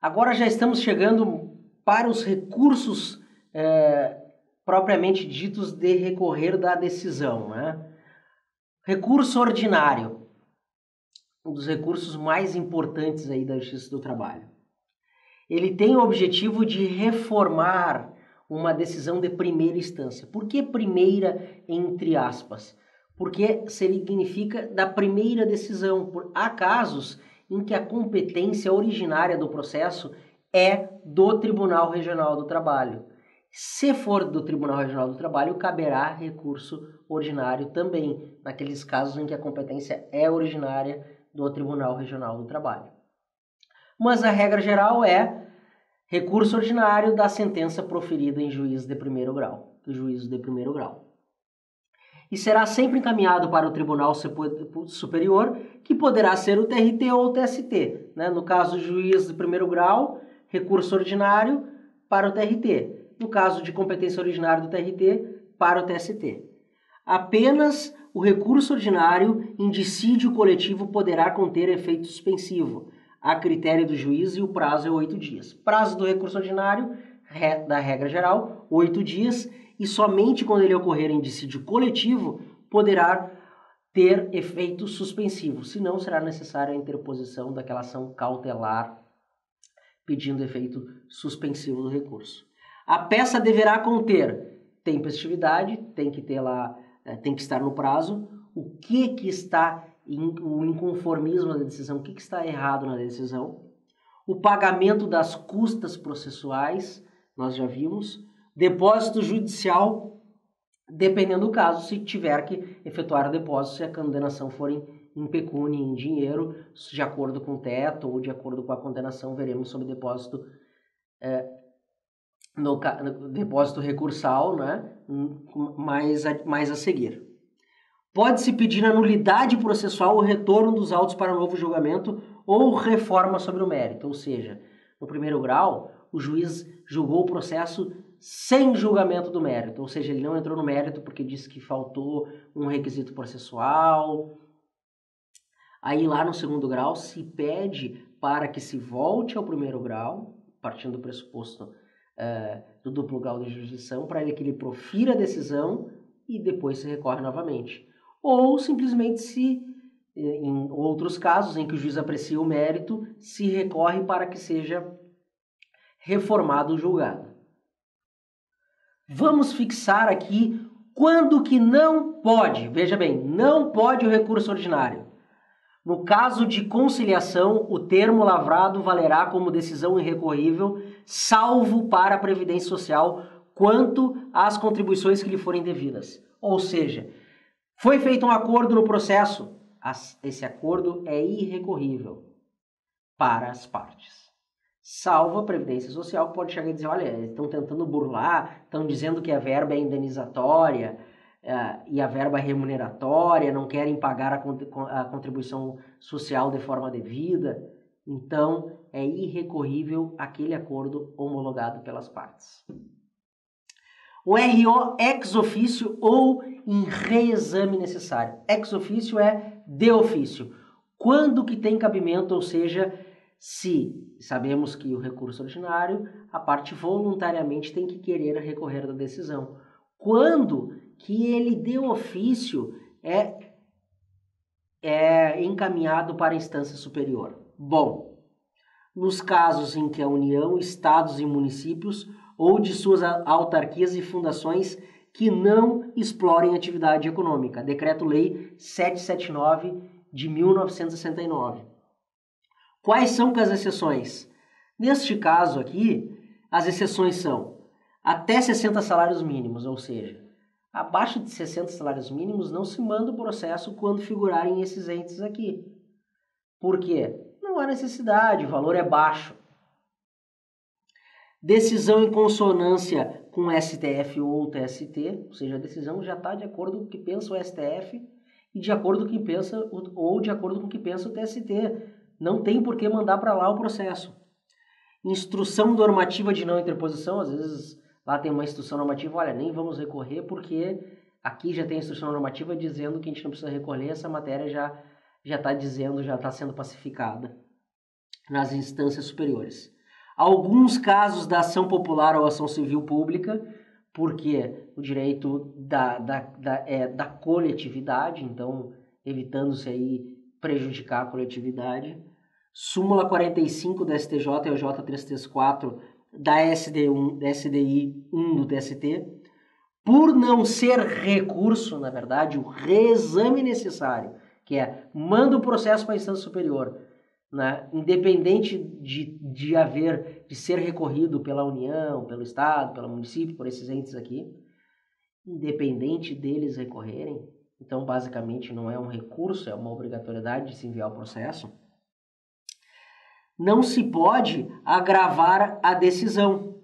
Agora já estamos chegando para os recursos propriamente ditos de recorrer da decisão, né? Recurso ordinário, um dos recursos mais importantes aí da Justiça do Trabalho. Ele tem o objetivo de reformar uma decisão de primeira instância. Por que primeira, entre aspas? Porque significa da primeira decisão. Há casos em que a competência originária do processo é do Tribunal Regional do Trabalho. Se for do Tribunal Regional do Trabalho, caberá recurso ordinário também, naqueles casos em que a competência é originária do Tribunal Regional do Trabalho. Mas a regra geral é recurso ordinário da sentença proferida em juízo de primeiro grau, E será sempre encaminhado para o Tribunal Superior, que poderá ser o TRT ou o TST. Né? No caso do juiz de primeiro grau, recurso ordinário para o TRT. No caso de competência originária do TRT, para o TST. Apenas o recurso ordinário em dissídio coletivo poderá conter efeito suspensivo, a critério do juiz, e o prazo é 8 dias. Prazo do recurso ordinário, da regra geral, 8 dias, e somente quando ele ocorrer em dissídio coletivo poderá ter efeito suspensivo, senão será necessária a interposição daquela ação cautelar pedindo efeito suspensivo do recurso. A peça deverá conter tempestividade, tem que estar no prazo, o que está o inconformismo da decisão, o que está errado na decisão, o pagamento das custas processuais, nós já vimos, depósito judicial, dependendo do caso, se tiver que efetuar o depósito, se a condenação for em pecúnia, em dinheiro, de acordo com o teto ou de acordo com a condenação, veremos sobre depósito no depósito recursal, né? mais a seguir. Pode-se pedir a nulidade processual ou retorno dos autos para novo julgamento ou reforma sobre o mérito. Ou seja, no primeiro grau, o juiz julgou o processo sem julgamento do mérito. Ou seja, ele não entrou no mérito porque disse que faltou um requisito processual. Aí lá no segundo grau se pede para que se volte ao primeiro grau, partindo do pressuposto do duplo grau de jurisdição, para que ele profira a decisão e depois se recorre novamente. Ou simplesmente em outros casos em que o juiz aprecia o mérito, se recorre para que seja reformado o julgado. Vamos fixar aqui quando que não pode, veja bem, não pode o recurso ordinário. No caso de conciliação, o termo lavrado valerá como decisão irrecorrível, salvo para a Previdência Social, quanto às contribuições que lhe forem devidas. Ou seja, foi feito um acordo no processo, esse acordo é irrecorrível para as partes. Salvo a Previdência Social, que pode chegar e dizer, olha, estão tentando burlar, estão dizendo que a verba é indenizatória e a verba é remuneratória, não querem pagar a contribuição social de forma devida. Então, é irrecorrível aquele acordo homologado pelas partes. O RO ex officio ou em reexame necessário. Ex officio é de ofício. Quando que tem cabimento, ou seja, se sabemos que o recurso ordinário, a parte voluntariamente tem que querer recorrer da decisão. Quando que ele de ofício é encaminhado para a instância superior? Bom, nos casos em que a União, Estados e municípios ou de suas autarquias e fundações que não explorem atividade econômica. Decreto-Lei 779 de 1969. Quais são as exceções? Neste caso aqui, as exceções são até 60 salários mínimos, ou seja, abaixo de 60 salários mínimos não se manda o processo quando figurarem esses entes aqui. Por quê? Não há necessidade, o valor é baixo. Decisão em consonância com o STF ou o TST, ou seja, a decisão já está de acordo com o que pensa o STF e de acordo com o que pensa o TST. Não tem por que mandar para lá o processo. Instrução normativa de não interposição, às vezes lá tem uma instrução normativa, olha, nem vamos recorrer porque aqui já tem instrução normativa dizendo que a gente não precisa recorrer, essa matéria já está dizendo, já está sendo pacificada nas instâncias superiores. Alguns casos da ação popular ou ação civil pública, porque o direito da coletividade, então evitando-se aí prejudicar a coletividade. Súmula 45 da STJ e o J334 da SDI 1 do TST, por não ser recurso, na verdade, o reexame necessário, que é manda o processo para a instância superior, né? Independente de ser recorrido pela União, pelo Estado, pelo município, por esses entes aqui, independente deles recorrerem, então basicamente não é um recurso, é uma obrigatoriedade de se enviar o processo, não se pode agravar a decisão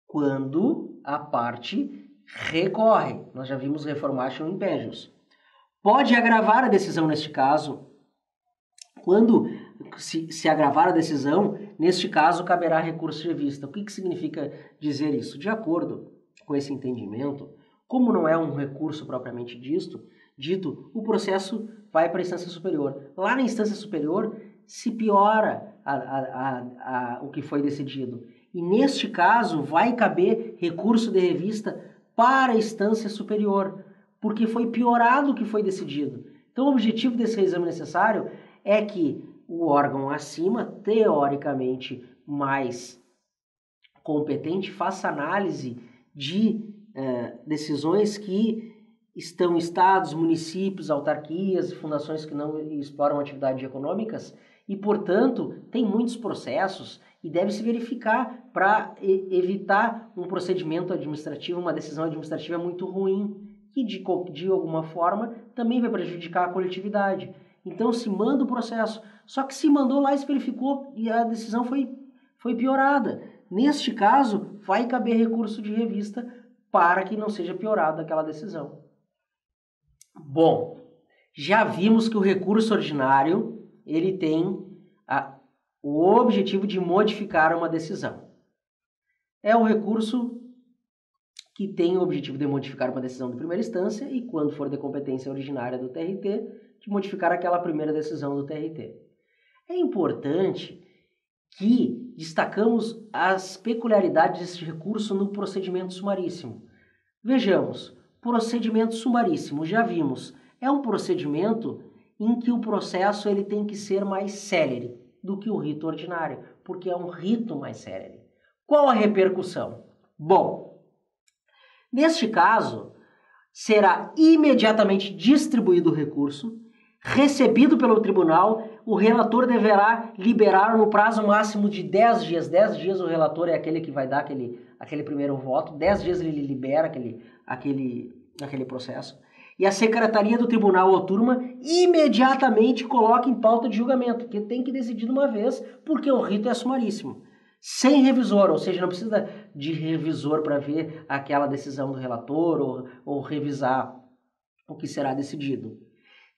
quando a parte recorre. Nós já vimos reformatio impégios. Pode agravar a decisão neste caso. Quando se agravar a decisão, neste caso caberá recurso de revista. O que significa dizer isso? De acordo com esse entendimento, como não é um recurso propriamente dito, o processo vai para a instância superior. Lá na instância superior se piora o que foi decidido. E neste caso vai caber recurso de revista para a instância superior, porque foi piorado o que foi decidido. Então o objetivo desse reexame necessário é que o órgão acima, teoricamente mais competente, faça análise de decisões que estão estados, municípios, autarquias e fundações que não exploram atividades econômicas e, portanto, tem muitos processos e deve se verificar para evitar um procedimento administrativo, uma decisão administrativa muito ruim, que de alguma forma também vai prejudicar a coletividade. Então se manda o processo, só que se mandou lá e se verificou e a decisão foi piorada. Neste caso, vai caber recurso de revista para que não seja piorada aquela decisão. Bom, já vimos que o recurso ordinário ele tem o objetivo de modificar uma decisão. É o recurso que tem o objetivo de modificar uma decisão de primeira instância e, quando for de competência originária do TRT, de modificar aquela primeira decisão do TRT. É importante que destacamos as peculiaridades deste recurso no procedimento sumaríssimo. Vejamos, procedimento sumaríssimo, já vimos, é um procedimento em que o processo ele tem que ser mais célere do que o rito ordinário, porque é um rito mais célere. Qual a repercussão? Bom, neste caso, será imediatamente distribuído o recurso, recebido pelo tribunal, o relator deverá liberar no prazo máximo de 10 dias. 10 dias o relator é aquele que vai dar aquele primeiro voto, 10 dias ele libera aquele processo. E a secretaria do tribunal ou turma imediatamente coloca em pauta de julgamento, que tem que decidir de uma vez, porque o rito é sumaríssimo. Sem revisor, ou seja, não precisa de revisor para ver aquela decisão do relator ou revisar o que será decidido.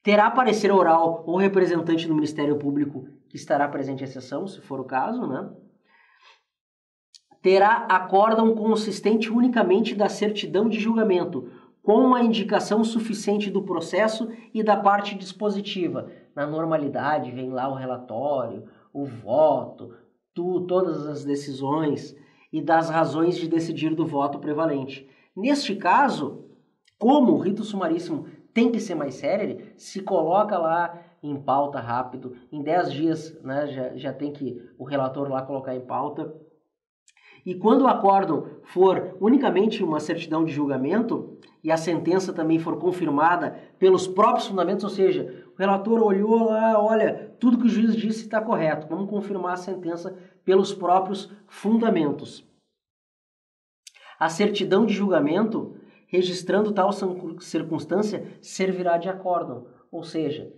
Terá parecer oral ou representante do Ministério Público que estará presente à sessão, se for o caso, né? Terá acórdão consistente unicamente da certidão de julgamento, com a indicação suficiente do processo e da parte dispositiva. Na normalidade, vem lá o relatório, o voto, todas as decisões e das razões de decidir do voto prevalente. Neste caso, como o rito sumaríssimo tem que ser mais célere, se coloca lá em pauta rápido, em 10 dias, né, já tem que o relator lá colocar em pauta. E quando o acórdão for unicamente uma certidão de julgamento e a sentença também for confirmada pelos próprios fundamentos, ou seja, o relator olhou lá, olha, tudo que o juiz disse está correto, vamos confirmar a sentença pelos próprios fundamentos. A certidão de julgamento, registrando tal circunstância, servirá de acórdão, ou seja,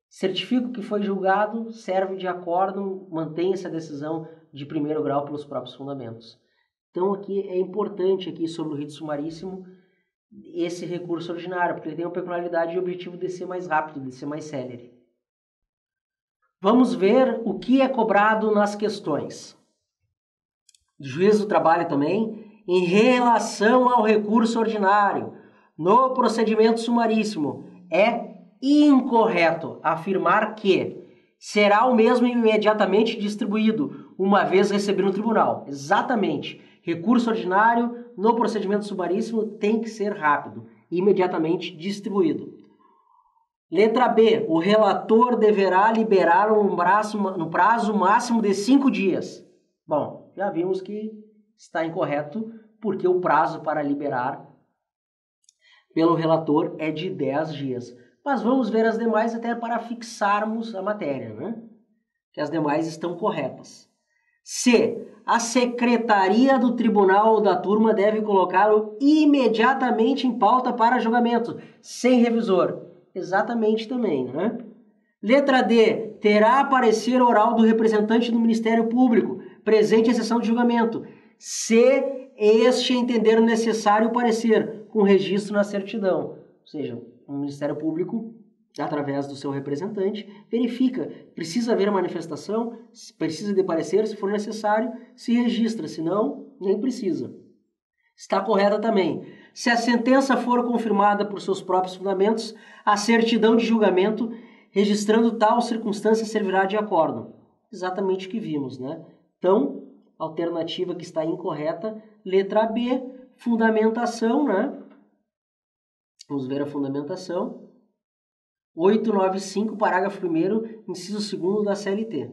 certifico que foi julgado, serve de acórdão, mantém essa decisão de primeiro grau pelos próprios fundamentos. Então aqui é importante aqui sobre o rito sumaríssimo esse recurso ordinário, porque ele tem uma peculiaridade e o objetivo de ser mais rápido, de ser mais célere. Vamos ver o que é cobrado nas questões. Juiz do trabalho também, em relação ao recurso ordinário, no procedimento sumaríssimo, é incorreto afirmar que será o mesmo imediatamente distribuído, uma vez recebido no tribunal. Exatamente. Recurso ordinário no procedimento sumaríssimo tem que ser rápido, imediatamente distribuído. Letra B. O relator deverá liberar no prazo máximo de 5 dias. Bom, já vimos que está incorreto, porque o prazo para liberar pelo relator é de 10 dias. Mas vamos ver as demais até para fixarmos a matéria, né? Que as demais estão corretas. C. A secretaria do tribunal ou da turma deve colocá-lo imediatamente em pauta para julgamento, sem revisor. Exatamente também, né? Letra D. Terá parecer oral do representante do Ministério Público, presente em sessão de julgamento, se este entender necessário o parecer, com registro na certidão. Ou seja, o Ministério Público, através do seu representante, verifica, precisa haver a manifestação, precisa de parecer, se for necessário, se registra, se não, nem precisa. Está correta também. Se a sentença for confirmada por seus próprios fundamentos, a certidão de julgamento, registrando tal circunstância, servirá de acórdão. Exatamente o que vimos, né? Então, alternativa que está incorreta, letra B, fundamentação, né? Vamos ver a fundamentação. 895, parágrafo 1º, inciso 2º da CLT.